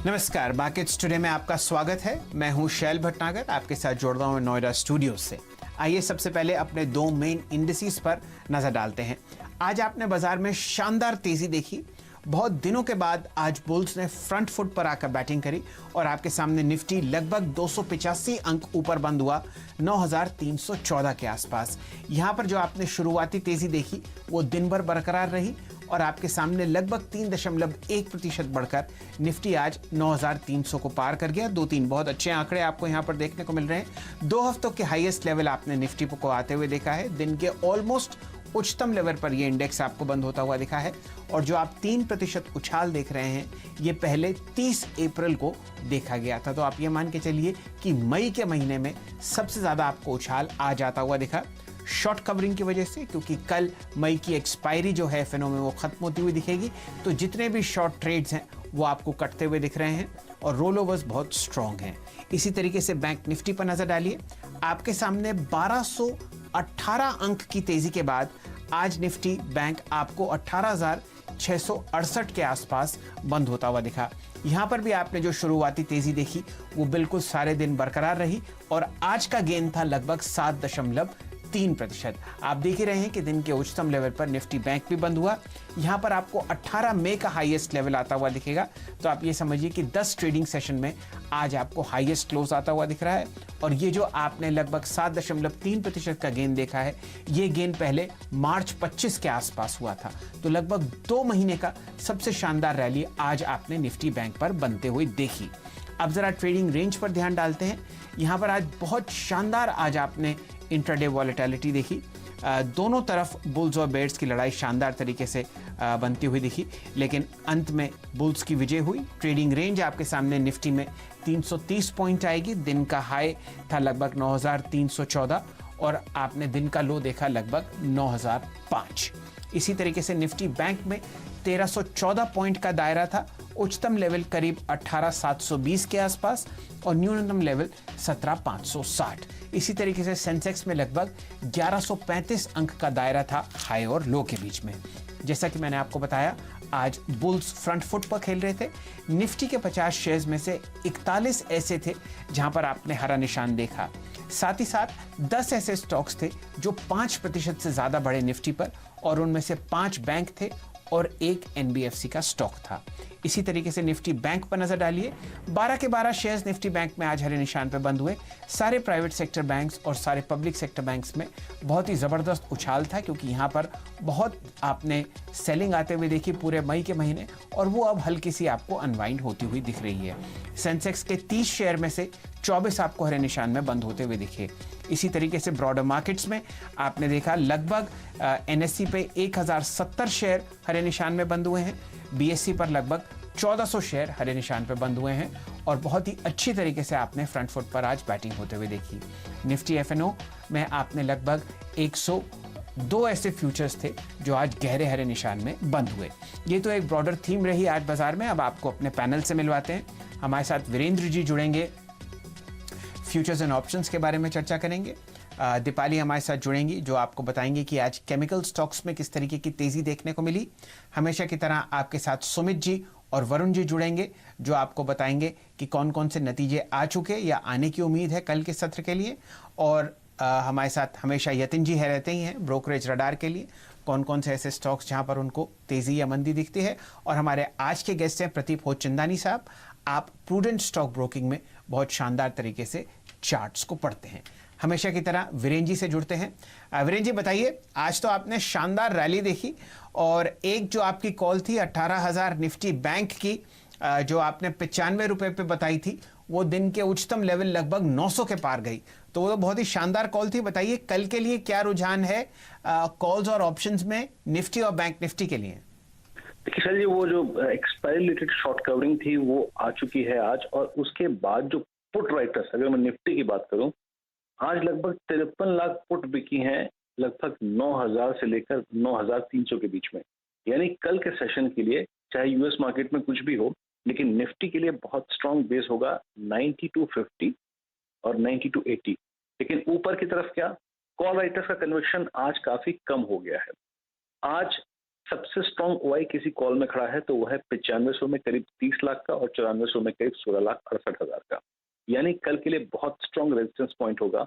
नमस्कार, markets today में आपका स्वागत है। मैं हूं शैल भटनागर, आपके साथ जोड़ रहा हूं नोएडा स्टूडियो से। आइए सबसे पहले अपने दो मेन इंडिसेस पर नजर डालते हैं। आज आपने बाजार में शानदार तेजी देखी। बहुत दिनों के बाद आज बुल्स ने फ्रंट फुट पर आकर बैटिंग करी और आपके सामने निफ्टी लगभग 285 अंक ऊपर बंद हुआ 9,314 के आसपास। यहां पर जो आपने शुरुआती तेजी देखी वो दिन भर बरकरार रही और आपके सामने लगभग 3.1% बढ़कर निफ्टी आज 9,300 को पार कर गया। 2-3 बहुत अच्छे आंकड़े आपको यहां पर देखने को मिल रहे हैं। 2 हफ्तों के हाईएस्ट लेवल आपने निफ्टी को आते हुए देखा है। दिन के ऑलमोस्ट उच्चतम लेवल पर यह इंडेक्स आपको बंद होता हुआ दिखा है और जो आप 3% उछाल देख रहे हैं ये पहले 30 अप्रैल को देखा गया था। तो आप ये मान के चलिए कि मई के महीने में सबसे ज्यादा आपको उछाल आ जाता हुआ दिखा, शॉर्ट कवरिंग की वजह से, क्योंकि कल मई की एक्सपायरी जो है एफएनओ में वो खत्म होती हुई दिखेगी। तो जितने भी शॉर्ट ट्रेड्स हैं वो आपको कटते हुए दिख रहे हैं और रोल ओवर्स बहुत स्ट्रांग हैं। इसी तरीके से बैंक निफ्टी पर नजर डालिए। आपके सामने 1218 अंक की तेजी के बाद आज निफ्टी बैंक आपको 18,668 के आसपास बंद होता हुआ दिखा। यहां पर भी आपने जो शुरुआती तेजी देखी वो बिल्कुल सारे दिन बरकरार रही और आज का गेन था लगभग 7.3%। आप देख ही रहे हैं कि दिन के उच्चतम लेवल पर निफ्टी बैंक भी बंद हुआ। यहां पर आपको 18 मई का हाईएस्ट लेवल आता हुआ दिखेगा। तो आप ये समझिए कि 10 ट्रेडिंग सेशन में आज आपको हाईएस्ट क्लोज आता हुआ दिख रहा है और ये जो आपने लगभग 7.3% का गेन देखा है ये गेन पहले मार्च 25 के आसपास हुआ था। तो लगभग 2 महीने का सबसे शानदार रैली आज आपने निफ्टी बैंक पर बनते हुए देखी। अब जरा ट्रेडिंग रेंज पर ध्यान डालते हैं। यहां पर आज बहुत शानदार आज आपने इंट्राडे वॉलेटिलिटी देखी। दोनों तरफ बुल्स और बेयर्स की लड़ाई शानदार तरीके से बनती हुई दिखी, लेकिन अंत में बुल्स की विजय हुई। ट्रेडिंग रेंज आपके सामने निफ्टी में 330 पॉइंट आएगी। दिन का हाई था लगभग 9,314 और आपने दिन का लो देखा लगभग 9,005। इसी तरीके से निफ्टी बैंक में 1,314 पॉइंट का दायरा था। उच्चतम लेवल करीब 18,720 के आसपास और न्यूनतम लेवल 17,560। इसी तरीके से सेंसेक्स में लगभग 1,135 अंक का दायरा था हाई और लो के बीच में। जैसा कि मैंने आपको बताया आज बुल्स फ्रंट फुट पर खेल रहे थे। निफ्टी के 50 शेयर्स में से 41 ऐसे थे जहां पर आपने हरा निशान देखा। साथ ही साथ 10 ऐसे स्टॉक्स थे जो 5% से ज्यादा बढ़े निफ्टी पर और उनमें से 5 बैंक थे और एक एनबीएफसी का स्टॉक था। इसी तरीके से निफ्टी बैंक पर नजर डालिए। 12 के 12 शेयर्स निफ्टी बैंक में आज हरे निशान पर बंद हुए। सारे प्राइवेट सेक्टर बैंक्स और सारे पब्लिक सेक्टर बैंक्स में बहुत ही जबरदस्त उछाल था, क्योंकि यहां पर बहुत आपने सेलिंग आते हुए देखी पूरे मई के महीने और वो अब हल्की सी आपको अनवाइंड होती हुई दिख रही है। सेंसेक्स के 30 शेयर में से 24 आपको हरे निशान में बंद होते हुए दिखे। इसी तरीके से ब्रॉडर मार्केट्स में आपने देखा लगभग एनएससी पे 1,070 शेयर हरे निशान में बंद हुए हैं। बीएससी पर लगभग 1,400 शेयर हरे निशान पर बंद हुए हैं और बहुत ही अच्छी तरीके से आपने फ्रंट फुट पर आज बैटिंग होते हुए देखी। निफ्टी एफएनओ में आपने लगभग 102 ऐसे फ्यूचर्स थे जो आज गहरे हरे निशान में बंद हुए। ये तो एक ब्रॉडर थीम रही आज बाजार में। अब आपको अपने पैनल से मिलवाते हैं। हमारे साथ वीरेंद्र जी जुड़ेंगे, फ्यूचर्स एंड ऑप्शंस के बारे में चर्चा करेंगे। दीपाली हमारे साथ जुड़ेंगी जो आपको बताएंगे कि आज केमिकल स्टॉक्स में किस तरीके की तेजी देखने को मिली। हमेशा की तरह आपके साथ सुमित जी और वरुण जी जुड़ेंगे जो आपको बताएंगे कि कौन कौन से नतीजे आ चुके या आने की उम्मीद है कल के सत्र के लिए। और हमारे साथ हमेशा यतिन जी है रहते ही हैं ब्रोकरेज रडार के लिए, कौन कौन से ऐसे स्टॉक्स जहां पर उनको तेजी या मंदी दिखती है। और हमारे आज के गेस्ट हैं प्रदीप होचंदानी साहब। आप प्रूडेंट स्टॉक ब्रोकिंग में बहुत शानदार तरीके से चार्ट्स को पढ़ते हैं। हमेशा की तरह वीरेंद्र जी से जुड़ते हैं। वीरेंद्र जी बताइए, आज तो आपने शानदार रैली देखी और एक जो आपकी कॉल थी 18,000 निफ्टी बैंक की जो आपने 95 रुपए पे बताई थी वो दिन के उच्चतम लेवल लगभग 900 के पार गई। तो वो तो बहुत ही शानदार कॉल थी। बताइए कल के लिए क्या रुझान है कॉल्स और ऑप्शंस में निफ्टी और बैंक निफ्टी के लिए? देखिए सर जी, वो जो एक्सपायरी रिलेटेड शॉर्ट कवरिंग थी वो आ चुकी है आज, और उसके बाद जो पुट राइटर्स, अगर मैं निफ्टी की बात करूं, आज लगभग 53 लाख पुट बिकी हैं लगभग 9,000 से लेकर 9,300 के बीच में। यानी कल के सेशन के लिए चाहे यूएस मार्केट में कुछ भी हो, लेकिन निफ्टी के लिए बहुत स्ट्रांग बेस होगा 9250 और 9280। लेकिन ऊपर की तरफ क्या, कॉल राइटर्स का कन्विक्शन आज काफी कम हो गया है। आज सबसे स्ट्रॉन्ग ओआई किसी कॉल में खड़ा है तो वो है 9500 में करीब 30 लाख का और 9400 में करीब 16,68,000 का। यानी कल के लिए बहुत स्ट्रॉन्ग रेजिस्टेंस पॉइंट होगा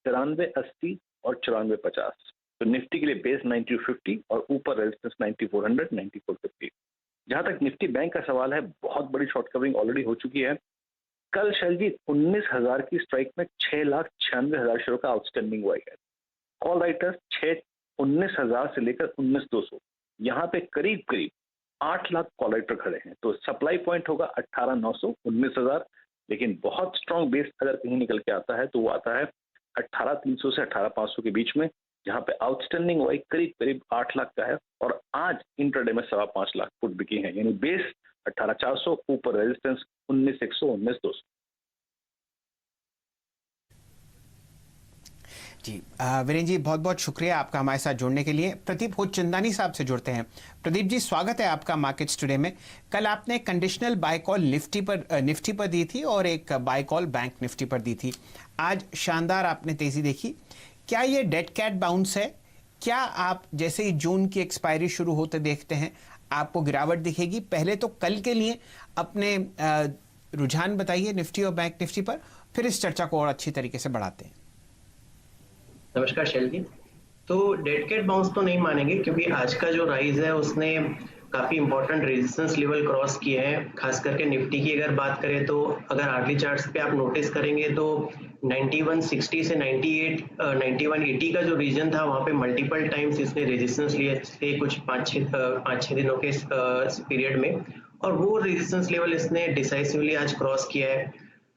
9380 और 9450। तो निफ्टी के लिए बेस 9250 और ऊपर रेजिस्टेंस 9400 9450। जहां तक निफ्टी बैंक का सवाल है, बहुत बड़ी शॉर्ट कवरिंग ऑलरेडी हो चुकी है। कल शैल जी 19,000 की स्ट्राइक में 6,96,000 शेयरों का आउटस्टैंडिंग हुआ है। कॉल राइटर्स 19,000 से लेकर 19,200, यहाँ पे करीब करीब 8 लाख कॉल राइटर खड़े हैं। तो सप्लाई पॉइंट होगा 18,900 19,000, लेकिन बहुत स्ट्रॉन्ग बेस अगर कहीं निकल के आता है तो वो आता है 18,300 से 18,500 के बीच में, जहाँ पे आउटस्टैंडिंग वाई करीब करीब 8 लाख का है। और आज इंट्राडे में 5.25 लाख फुट बिकी है, यानी बेस 18,400, ऊपर रेजिस्टेंस 19,100 19,200। जी वीरेंद्र जी, बहुत बहुत शुक्रिया आपका हमारे साथ जुड़ने के लिए। प्रदीप होचंदानी साहब से जुड़ते हैं। प्रदीप जी, स्वागत है आपका मार्केट्स टुडे में। कल आपने कंडीशनल बाय कॉल निफ्टी पर दी थी और एक बाय कॉल बैंक निफ्टी पर दी थी। आज शानदार आपने तेजी देखी। क्या ये डेड कैट बाउंस है? क्या आप जैसे ही जून की एक्सपायरी शुरू होते देखते हैं आपको गिरावट दिखेगी? पहले तो कल के लिए अपने रुझान बताइए निफ्टी और बैंक निफ्टी पर, फिर इस चर्चा को और अच्छी तरीके से बढ़ाते हैं। नमस्कार शैल जी। तो डेड कैट बाउंस तो नहीं मानेंगे, क्योंकि आज का जो राइज है उसने काफी इंपॉर्टेंट रेजिस्टेंस लेवल क्रॉस किए हैं। खास करके निफ्टी की अगर बात करें तो अगर आर्ली चार्ट्स पे आप नोटिस करेंगे तो 9160 से 9180 का जो रीजन था वहां पे मल्टीपल टाइम्स इसने रेजिस्टेंस लिए थे कुछ 5-6 दिनों के पीरियड में, और वो रेजिस्टेंस लेवल इसने डिसाइसिवली आज क्रॉस किया है।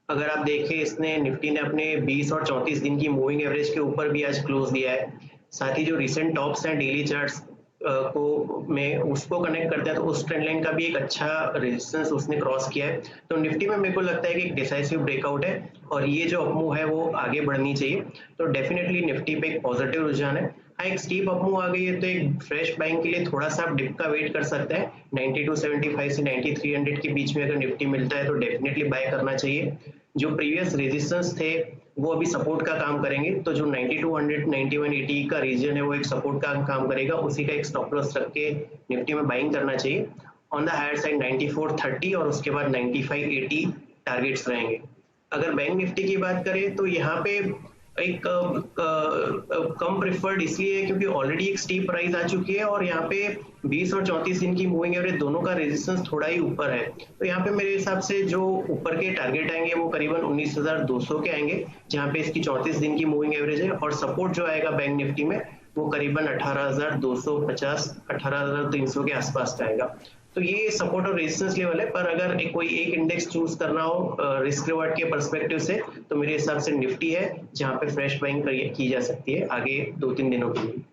अगर आप देखें, इसने निफ्टी ने अपने 20 और 34 दिन की मूविंग एवरेज के ऊपर भी आज क्लोज दिया है। साथ ही जो रिसेंट टॉप्स हैं डेली चार्ट्स को में उसको कनेक्ट करते हैं तो उस ट्रेंड लाइन का भी एक अच्छा रेजिस्टेंस उसने क्रॉस किया है। तो निफ्टी में मेरे को लगता है कि एक डिसाइसिव ब्रेकआउट है और ये जो अपमूव है वो आगे बढ़नी चाहिए। तो डेफिनेटली निफ्टी पे एक पॉजिटिव रुझान है। हाँ, एक स्टीप अपमूव आ गई है तो एक फ्रेश बाइंग के लिए थोड़ा सा आप डिप का वेट कर सकते हैं। 9275 से 9300 के बीच में अगर निफ्टी मिलता है तो डेफिनेटली बाय करना चाहिए। जो प्रीवियस रेजिस्टेंस थे वो अभी सपोर्ट का काम करेंगे, तो जो 9200 9180 का रीजन है वो एक सपोर्ट का काम करेगा, उसी का एक स्टॉप लॉस रख के निफ्टी में बाइंग करना चाहिए। ऑन द हायर साइड 9430 और उसके बाद 9580 टारगेट्स रहेंगे। अगर बैंक निफ्टी की बात करें तो यहाँ पे एक कम प्रिफर्ड इसलिए है क्योंकि ऑलरेडी एक स्टीप राइज आ चुकी है और यहाँ पे 20 और 34 दिन की मूविंग एवरेज दोनों का रेजिस्टेंस थोड़ा ही ऊपर है। तो यहाँ पे मेरे हिसाब से जो ऊपर के टारगेट आएंगे वो करीबन 19,200 के आएंगे, जहाँ पे इसकी 34 दिन की मूविंग एवरेज है, और सपोर्ट जो आएगा बैंक निफ्टी में वो करीबन 18,250 18,300 के आसपास का आएगा। तो ये सपोर्ट और रेजिस्टेंस लेवल है। पर अगर कोई एक इंडेक्स चूज करना हो रिस्क रिवार्ड के पर्सपेक्टिव से तो मेरे हिसाब से निफ्टी है, जहां पे फ्रेश बाइंग की जा सकती है आगे 2-3 दिनों के लिए।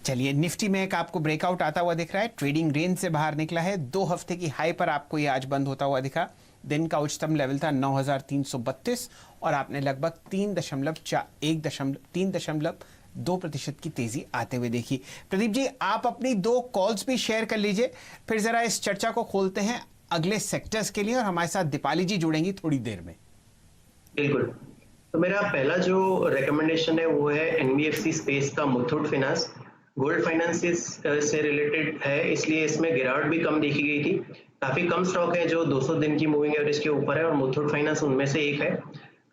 चलिए, निफ्टी में एक आपको ब्रेकआउट आता हुआ दिख रहा है, ट्रेडिंग रेंज से बाहर निकला है। 2 हफ्ते की हाई पर आपको ये आज बंद होता हुआ दिखा। दिन का उच्चतम लेवल था 9,332 और आपने लगभग 3.2% की तेजी आते हुए देखी। प्रदीप जी, आप अपनी 2 कॉल्स भी शेयर कर लीजिए, फिर जरा इस चर्चा को खोलते हैं अगले सेक्टर्स के लिए, और हमारे साथ दीपाली जी जुड़ेंगी थोड़ी देर में। बिल्कुल। तो मेरा पहला जो रिकमेंडेशन है वो है एनबीएफसी स्पेस का मुथूट फाइनेंस। गोल्ड फाइनेंसेस से रिलेटेड है, इसलिए इसमें गिरावट भी कम देखी गई थी। काफी कम स्टॉक है जो 200 दिन की मूविंग एवरेज के ऊपर है और मुथूट फाइनेंस उनमें से एक है।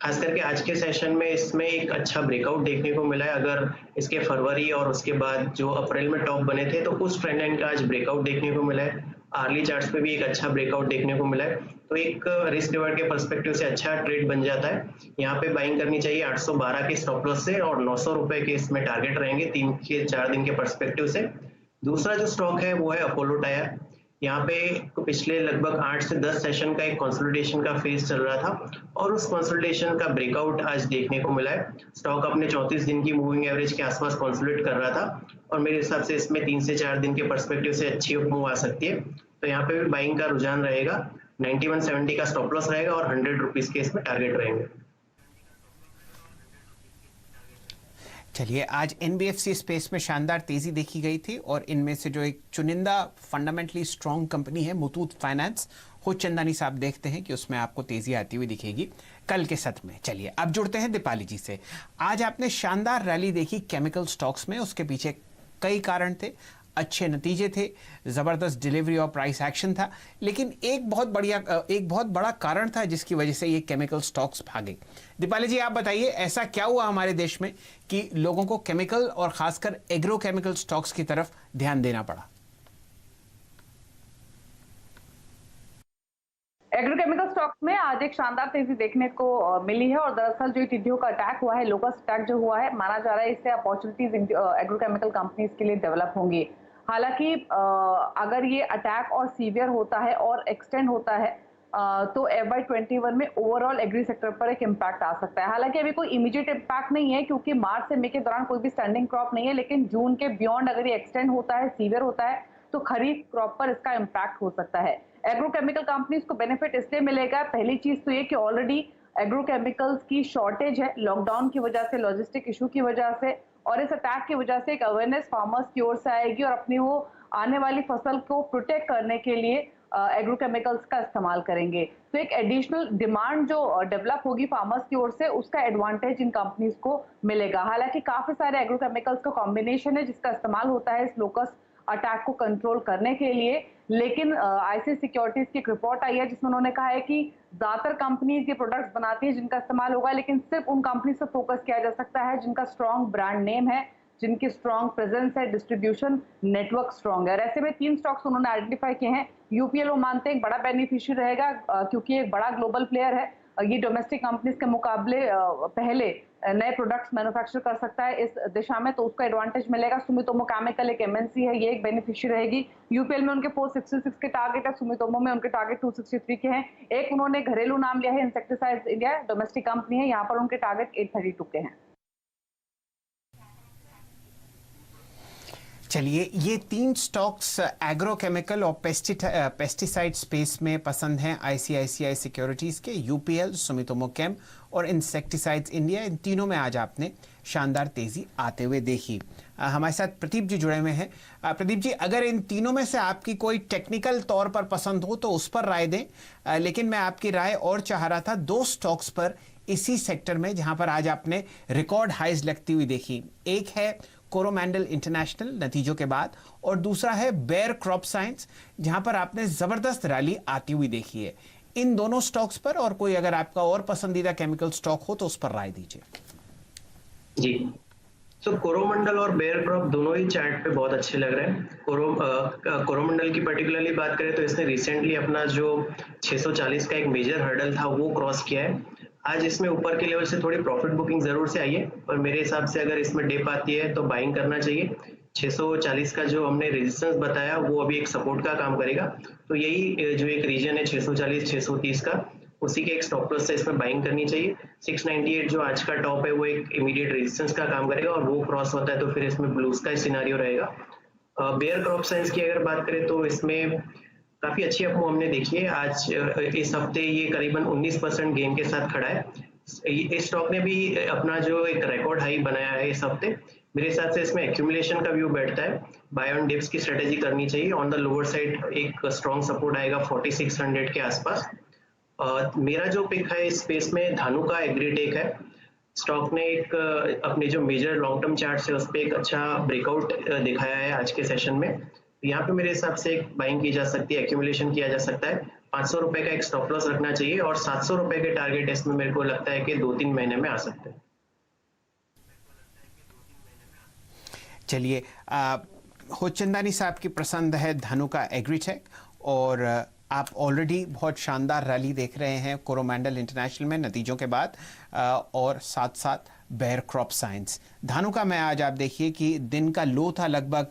खास करके आज के सेशन में इसमें एक अच्छा ब्रेकआउट देखने को मिला है। अगर इसके फरवरी और उसके बाद जो अप्रैल में टॉप बने थे तो उस ट्रेंड लाइन का आज ब्रेकआउट देखने को मिला है। आर्ली चार्ट्स पे भी एक अच्छा ब्रेकआउट देखने को मिला है, तो एक रिस्क रिवार्ड के पर्सपेक्टिव से अच्छा ट्रेड बन जाता है। यहाँ पे बाइंग करनी चाहिए 812 के स्टॉप लॉस से और 900 रुपए के इसमें टारगेट रहेंगे 3 से 4 दिन के पर्सपेक्टिव से। दूसरा जो स्टॉक है वो है अपोलो टायर। यहाँ पे पिछले लगभग 8 से 10 सेशन का एक कंसोलिडेशन का फेज चल रहा था और उस कंसोलिडेशन का ब्रेकआउट आज देखने को मिला है। स्टॉक अपने 34 दिन की मूविंग एवरेज के आसपास कंसोलिडेट कर रहा था और मेरे हिसाब से इसमें 3 से 4 दिन के पर्सपेक्टिव से अच्छी मूव आ सकती है। तो यहाँ पे भी बाइंग का रुझान रहेगा। 9170 का स्टॉप लॉस रहेगा और 100 रुपीज के इसमें टारगेट रहेंगे। चलिए, आज एनबीएफसी स्पेस में शानदार तेजी देखी गई थी और इनमें से जो एक चुनिंदा फंडामेंटली स्ट्रॉन्ग कंपनी है मुथूट फाइनेंस, होचंदानी साहब देखते हैं कि उसमें आपको तेजी आती हुई दिखेगी। कल के सत्र में। चलिए अब जुड़ते हैं दीपाली जी से। आज आपने शानदार रैली देखी केमिकल स्टॉक्स में, उसके पीछे कई कारण थे, अच्छे नतीजे थे, जबरदस्त डिलीवरी और प्राइस एक्शन था, लेकिन एक बहुत बड़ा कारण था जिसकी वजह से ये केमिकल स्टॉक्स भागे। दीपाली जी आप बताइए, ऐसा क्या हुआ हमारे देश में कि लोगों को केमिकल और खासकर एग्रो केमिकल स्टॉक्स की तरफ ध्यान देना पड़ा? एग्रोकेमिकल स्टॉक्स में आज एक शानदार तेजी देखने को मिली है और दरअसल जो टिड्डियों का अटैक हुआ है, लोकस्ट अटैक जो हुआ है, माना जा रहा है इससे अपॉर्चुनिटीज एग्रोकेमिकल कंपनीज के लिए डेवलप होंगी। हालांकि अगर ये अटैक और सीवियर होता है और एक्सटेंड होता है तो FY21 में ओवरऑल एग्री सेक्टर पर एक इम्पैक्ट आ सकता है। हालांकि अभी कोई इमीडिएट इम्पैक्ट नहीं है क्योंकि मार्च से मई के दौरान कोई भी स्टैंडिंग क्रॉप नहीं है, लेकिन जून के बियॉन्ड अगर ये एक्सटेंड होता है, सीवियर होता है, तो खरीफ क्रॉप पर इसका इम्पैक्ट हो सकता है। एग्रोकेमिकल कंपनीज को बेनिफिट इसलिए मिलेगा, पहली चीज तो ये कि ऑलरेडी एग्रोकेमिकल्स की शॉर्टेज है लॉकडाउन की वजह से, लॉजिस्टिक इशू की वजह से, और इस अटैक की वजह से एक अवेयरनेस फार्मर्स की ओर से आएगी और अपनी वो आने वाली फसल को प्रोटेक्ट करने के लिए एग्रोकेमिकल्स का इस्तेमाल करेंगे। तो एक एडिशनल डिमांड जो डेवलप होगी फार्मर्स की ओर से, उसका एडवांटेज इन कंपनीज को मिलेगा। हालांकि काफी सारे एग्रोकेमिकल्स का कॉम्बिनेशन है जिसका इस्तेमाल होता है इस लोकस्ट अटैक को कंट्रोल करने के लिए, लेकिन ICICI सिक्योरिटीज की एक रिपोर्ट आई है जिसमें उन्होंने कहा है कि ज्यादातर कंपनीज ये प्रोडक्ट्स बनाती है जिनका इस्तेमाल होगा, लेकिन सिर्फ उन कंपनीज पर फोकस किया जा सकता है जिनका स्ट्रॉन्ग ब्रांड नेम है, जिनकी स्ट्रॉन्ग प्रेजेंस है, डिस्ट्रीब्यूशन नेटवर्क स्ट्रॉन्ग है। और ऐसे में 3 स्टॉक्स उन्होंने आइडेंटिफाई किए हैं। UPL वो मानते हैं एक बड़ा बेनिफिशियरी रहेगा क्योंकि एक बड़ा ग्लोबल प्लेयर है, ये डोमेस्टिक कंपनीज के मुकाबले पहले नए प्रोडक्ट्स मैन्युफैक्चर कर सकता है इस दिशा में, तो उसको एडवांटेज मिलेगा। सुमितोमो केमिकल एक MNC है, ये एक बेनिफिशियरी रहेगी। UPL में उनके 466 के टारगेट है, सुमितोमो में उनके टारगेट 263 के हैं। एक उन्होंने घरेलू नाम लिया है, इंसेक्टिसाइड्स इंडिया, डोमेस्टिक कंपनी है, यहाँ पर उनके टारगेट 832 के हैं। चलिए, ये 3 स्टॉक्स एग्रोकेमिकल और पेस्टिसाइड स्पेस में पसंद हैं ICICI सिक्योरिटीज़ के, UPL, सुमितोमो केम और इंसेक्टिसाइड्स इंडिया। इन तीनों में आज आपने शानदार तेज़ी आते हुए देखी। हमारे साथ प्रदीप जी जुड़े हुए हैं। प्रदीप जी, अगर इन तीनों में से आपकी कोई टेक्निकल तौर पर पसंद हो तो उस पर राय दें, लेकिन मैं आपकी राय और चाह रहा था 2 स्टॉक्स पर इसी सेक्टर में जहां पर आज आपने रिकॉर्ड हाइज लगती हुई देखी। एक है कोरोमंडल इंटरनेशनल नतीजों के बाद, और दूसरा है बेयर क्रॉप साइंस जहां पर आपने जबरदस्त रैली आती हुई देखी है। इन दोनों स्टॉक्स पर और कोई अगर आपका और पसंदीदा केमिकल स्टॉक हो तो उस पर राय दीजिए। जी, तो कोरोमंडल और बेयर क्रॉप दोनों ही चार्ट पे बहुत अच्छे लग रहे हैं। कोरोमंडल की पर्टिकुलरली बात करें तो इसने रिसेंटली अपना जो 640 का एक मेजर हर्डल था वो क्रॉस किया है। आज इसमें ऊपर के लेवल से थोड़ी प्रॉफिट बुकिंग जरूर से आई है, पर मेरे हिसाब से अगर इसमें डिप आती है तो बाइंग करना चाहिए। 640 का जो हमने रेजिस्टेंस बताया वो अभी एक सपोर्ट का काम करेगा, तो यही जो एक रीजन है 640-630 का, उसी के एक स्टॉप लॉस से इसमें बाइंग करनी चाहिए। 698 जो आज का टॉप है वो एक इमीडिएट रेजिस्टेंस का काम करेगा और वो क्रॉस होता है तो फिर इसमें ब्लू स्काई सिनेरियो रहेगा। बेयर क्रॉप साइंस की अगर बात करें तो इसमें काफी अच्छी अपमूव हमने देखी है। आज इस हफ्ते ये करीबन 19% गेन के साथ खड़ा है। इस स्टॉक ने भी अपना जो एक रिकॉर्ड हाई बनाया है इस हफ्ते। मेरे हिसाब से इसमें एक्यूमुलेशन का व्यू बैठता है, बाय ऑन डिप्स की स्ट्रेटेजी करनी चाहिए। ऑन द लोअर साइड एक स्ट्रॉन्ग सपोर्ट आएगा 4600 के आसपास। मेरा जो पिक है इस स्पेस में धानु का एग्रीटेक है। स्टॉक ने एक अपने जो मेजर लॉन्ग टर्म चार्ट है उस पर एक अच्छा ब्रेकआउट दिखाया है आज के सेशन में। यहाँ पे मेरे हिसाब से एक बाइंग की जा सकती है, एक्यूमुलेशन किया जा सकता है। 500 रुपए का एक स्टॉप लॉस रखना चाहिए और 700 रुपए के टारगेट इसमें मेरे को लगता है कि 2-3 महीने में आ सकते हैं। चलिए, होचंदानी साहब की पसंद है धानु का एग्रीटेक, और आप ऑलरेडी बहुत शानदार रैली देख रहे हैं कोरोमंडल इंटरनेशनल में नतीजों के बाद, और साथ साथ बेयर क्रॉप साइंस। धानु का मैं आज आप देखिए कि दिन का लो था लगभग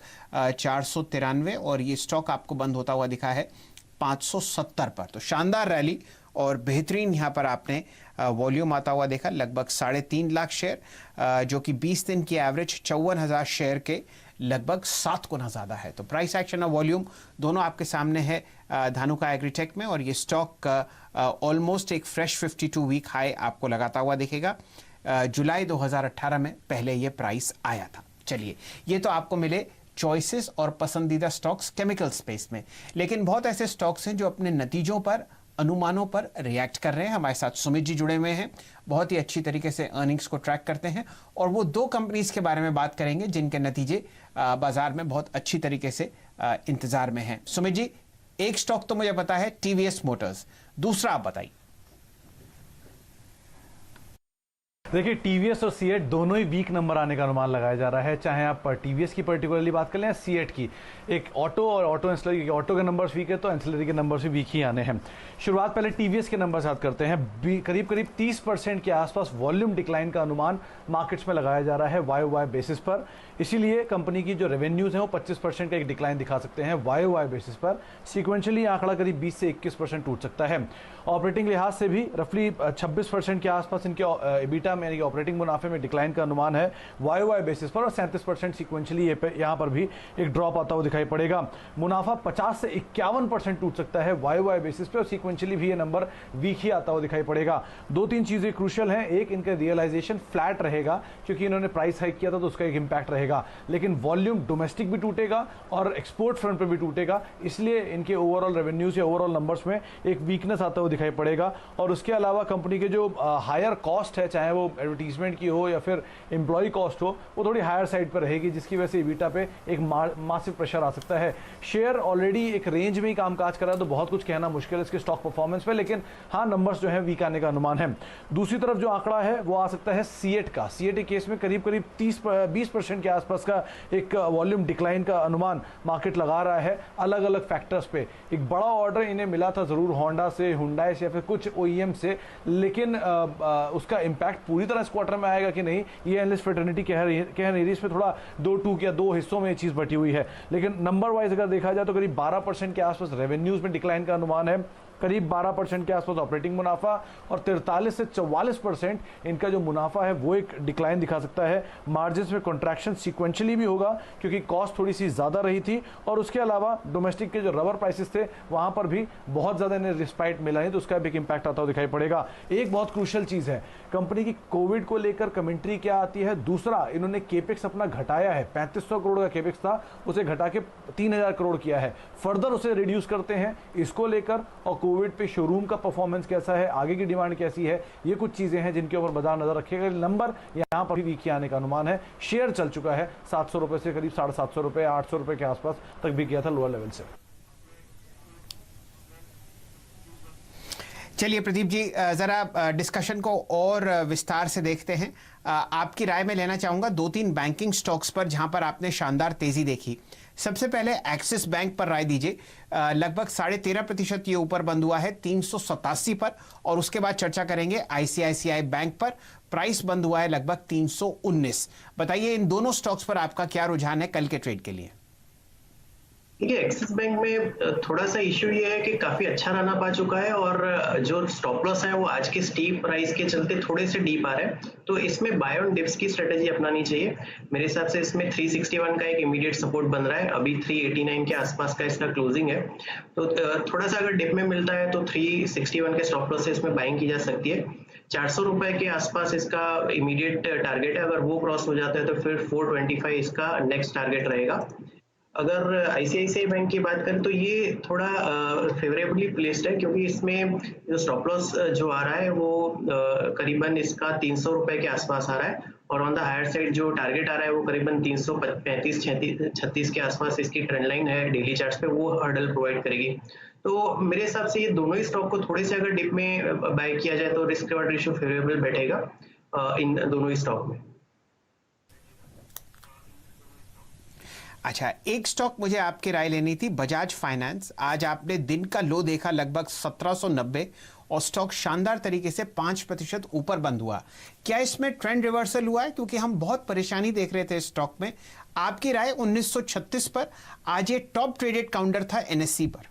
493 और ये स्टॉक आपको बंद होता हुआ दिखा है 570 पर। तो शानदार रैली और बेहतरीन यहाँ पर आपने वॉल्यूम आता हुआ देखा, लगभग 3.5 लाख शेयर, जो कि 20 दिन की एवरेज 54,000 शेयर के लगभग 7 गुना ज़्यादा है। तो प्राइस एक्शन और वॉल्यूम दोनों आपके सामने है धानु का एग्रीटेक में, और ये स्टॉक ऑलमोस्ट एक फ्रेश 52 वीक हाई आपको लगाता हुआ दिखेगा। जुलाई 2018 में पहले ये प्राइस आया था। चलिए, ये तो आपको मिले चॉइसेस और पसंदीदा स्टॉक्स केमिकल स्पेस में, लेकिन बहुत ऐसे स्टॉक्स हैं जो अपने नतीजों पर अनुमानों पर रिएक्ट कर रहे हैं। हमारे साथ सुमित जी जुड़े हुए हैं, बहुत ही अच्छी तरीके से अर्निंग्स को ट्रैक करते हैं और वो दो कंपनीज के बारे में बात करेंगे जिनके नतीजे बाजार में बहुत अच्छी तरीके से इंतजार में हैं। सुमित जी, एक स्टॉक तो मुझे पता है टीवीएस मोटर्स, दूसरा आप बताइए। देखिए, टीवीएस और सीएट दोनों ही वीक नंबर आने का अनुमान लगाया जा रहा है, चाहे आप टीवीएस की पर्टिकुलरली बात कर लें या सीएट की। एक ऑटो और ऑटो एंसिलरी, ऑटो के नंबर्स वीक है तो एंसिलरी के नंबर्स भी वीक ही आने हैं। शुरुआत पहले टीवीएस के नंबर साथ करते हैं। करीब करीब 30% के आसपास वॉल्यूम डिक्लाइन का अनुमान मार्केट्स में लगाया जा रहा है YOY बेसिस पर। इसीलिए कंपनी की जो रेवेन्यूज हैं वो 25% का एक डिक्लाइन दिखा सकते हैं YOY बेसिस पर। सीक्वेंशियली आंकड़ा करीब 20 से 21% टूट सकता है। ऑपरेटिंग लिहाज से भी रफली 26% के आसपास इनके EBITDA यानी कि ऑपरेटिंग मुनाफे में डिक्लाइन का अनुमान है YOY बेसिस पर, और 37% सीक्वेंशियली यहाँ पर भी एक ड्रॉप आता हुआ दिखाई पड़ेगा। मुनाफा 50 से 51% टूट सकता है YOY बेसिस पे, और सीक्वेंशियली भी ये नंबर वीक ही आता हुआ दिखाई पड़ेगा। दो तीन चीजें क्रूशियल हैं। एक, इनका रियलाइजेशन फ्लैट रहेगा क्योंकि इन्होंने प्राइस हाइक किया था तो उसका एक इंपैक्ट रहेगा, लेकिन वॉल्यूम डोमेस्टिक भी टूटेगा और एक्सपोर्ट फ्रंट पर भी टूटेगा, इसलिए इनके ओवरऑल रेवेन्यूज या ओवरऑल नंबर्स में एक वीकनेस आता हुआ दिखाई पड़ेगा। और उसके अलावा कंपनी के जो हायर कॉस्ट है, चाहे वो एडवर्टीजमेंट की हो या फिर एम्प्लॉय कॉस्ट हो, वो थोड़ी हायर साइड पर रहेगी, जिसकी वजह से EBITDA पे एक मासिव प्रेशर आ सकता है। शेयर ऑलरेडी एक रेंज में ही कामकाज कर रहा है तो बहुत कुछ कहना मुश्किल है इसके स्टॉक परफॉर्मेंस पे, लेकिन हाँ, नंबर्स जो है वीक आने का अनुमान है। दूसरी तरफ जो आंकड़ा है वो आ सकता है सीएट का। सीएट के केस में करीब करीब 20% के आसपास का एक वॉल्यूम डिक्लाइन का अनुमान मार्केट लगा रहा है अलग अलग फैक्टर्स पे। एक बड़ा ऑर्डर इन्हें मिला था जरूर होंडा से, हुंडई से या फिर कुछ OEM से, लेकिन उसका इंपैक्ट पूरी तरह इस क्वार्टर में आएगा कि नहीं, ये एनालिस्ट फ्रेटर्निटी कह नहीं रही। इसमें थोड़ा दो हिस्सों में ये चीज बटी हुई है, लेकिन नंबर वाइज अगर देखा जाए तो करीब 12% के आसपास रेवेन्यूज में डिक्लाइन का अनुमान है, करीब 12% के आसपास ऑपरेटिंग मुनाफा, और 43 से 44% इनका जो मुनाफा है वो एक डिक्लाइन दिखा सकता है। मार्जिन्स में कॉन्ट्रैक्शन सीक्वेंशियली भी होगा क्योंकि कॉस्ट थोड़ी सी ज़्यादा रही थी, और उसके अलावा डोमेस्टिक के जो रबर प्राइसेस थे वहाँ पर भी बहुत ज़्यादा इन्हें रिस्पाइट मिला नहीं, तो उसका भी एक इंपैक्ट आता हुआ दिखाई पड़ेगा। एक बहुत क्रूशियल चीज़ है कंपनी की, कोविड को लेकर कमेंट्री क्या आती है। दूसरा, इन्होंने केपेक्स अपना घटाया है, 3500 करोड़ का केपेक्स था, उसे घटा के 3000 करोड़ किया है, फर्दर उसे रिड्यूस करते हैं। इसको लेकर और कोविड पे शोरूम का परफॉर्मेंस कैसा है, आगे की डिमांड कैसी है, ये कुछ चीजें हैं जिनके ऊपर बाजार नजर रखेगा। नंबर यहां पर भी वीक आने का अनुमान है। शेयर चल चुका है 700 रुपए से करीब 750 रुपए, 800 रुपए के आसपास तक भी गया था लोअर लेवल से। चलिए प्रदीप जी, जरा डिस्कशन को और विस्तार से देखते हैं। आपकी राय में लेना चाहूंगा दो तीन बैंकिंग स्टॉक्स पर जहां पर आपने शानदार तेजी देखी। सबसे पहले एक्सिस बैंक पर राय दीजिए। लगभग 13.5% ये ऊपर बंद हुआ है 387 पर, और उसके बाद चर्चा करेंगे ICICI बैंक पर, प्राइस बंद हुआ है लगभग 319। बताइए इन दोनों स्टॉक्स पर आपका क्या रुझान है कल के ट्रेड के लिए? देखिए, एक्सिस बैंक में थोड़ा सा इश्यू ये है कि काफी अच्छा रन अप आ चुका है, और जो स्टॉप लॉस है वो आज के स्टीप प्राइस के चलते थोड़े से डीप आ रहे हैं, तो इसमें बाय ऑन डिप्स की स्ट्रेटेजी अपनानी चाहिए। मेरे हिसाब से इसमें 361 का एक इमीडिएट सपोर्ट बन रहा है, अभी 389 के आसपास का इसका क्लोजिंग है, तो थोड़ा सा अगर डिप में मिलता है तो 361 के स्टॉप लॉस से इसमें बाइंग की जा सकती है। 400 रुपए के आसपास इसका इमीडिएट टारगेट है, अगर वो क्रॉस हो जाता है तो फिर 425 इसका नेक्स्ट टारगेट रहेगा। अगर ICICI बैंक की बात करें तो ये थोड़ा फेवरेबली प्लेस्ड है, क्योंकि इसमें जो स्टॉप लॉस जो आ रहा है वो करीबन इसका 300 रुपए के आसपास आ रहा है, और ऑन द हायर साइड जो टारगेट आ रहा है वो करीबन 335-36 के आसपास इसकी ट्रेंड लाइन है डेली चार्ट्स पे, वो हर्डल प्रोवाइड करेगी। तो मेरे हिसाब से ये दोनों ही स्टॉक को थोड़े से अगर डिप में बाय किया जाए तो रिस्क रिवॉर्ड रेशियो फेवरेबल बैठेगा इन दोनों ही स्टॉक में। अच्छा, एक स्टॉक मुझे आपकी राय लेनी थी, बजाज फाइनेंस। आज आपने दिन का लो देखा लगभग 1790, और स्टॉक शानदार तरीके से 5% ऊपर बंद हुआ। क्या इसमें ट्रेंड रिवर्सल हुआ है? क्योंकि हम बहुत परेशानी देख रहे थे इस स्टॉक में। आपकी राय 1936 पर, आज ये टॉप ट्रेडेड काउंटर था NSE पर।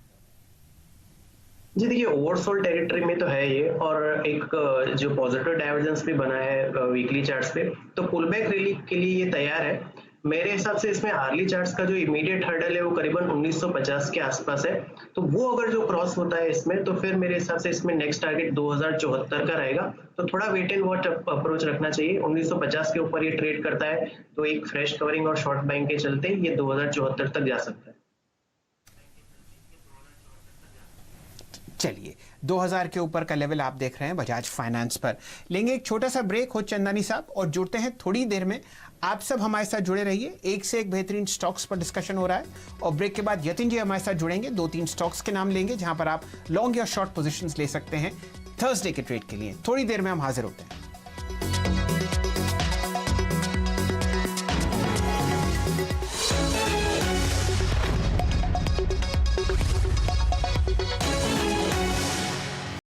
जी देखिए, ओवरसोल्ड टेरिटरी में तो है ये, और एक जो पॉजिटिव डाइवर्जेंस भी बना है वीकली चार्ट्स पे, तो पुलबैक रैली के लिए ये तैयार है। मेरे हिसाब से इसमें आर्ली चार्ट्स का जो इमीडिएट हर्डल है वो करीबन 1950 के आसपास है, तो वो अगर जो क्रॉस होता है इसमें तो फिर मेरे हिसाब से इसमें नेक्स्ट टारगेट 2074 का रहेगा। तो थोड़ा वेट एंड वॉच अप्रोच रखना चाहिए। 1950 के ऊपर ये ट्रेड करता है तो एक फ्रेश कवरिंग और शॉर्ट बाइंग के चलते ये 2074 तक जा सकता है। चलिए 2000 के ऊपर का लेवल आप देख रहे हैं बजाज फाइनेंस पर। लेंगे एक छोटा सा ब्रेक हो चंदानी साहब और जुड़ते हैं थोड़ी देर में। आप सब हमारे साथ जुड़े रहिए, एक से एक बेहतरीन स्टॉक्स पर डिस्कशन हो रहा है और ब्रेक के बाद यतिन जी हमारे साथ जुड़ेंगे। 2-3 स्टॉक्स के नाम लेंगे जहां पर आप लॉन्ग या शॉर्ट पोजीशंस ले सकते हैं थर्सडे के ट्रेड के लिए। थोड़ी देर में हम हाजिर होते हैं।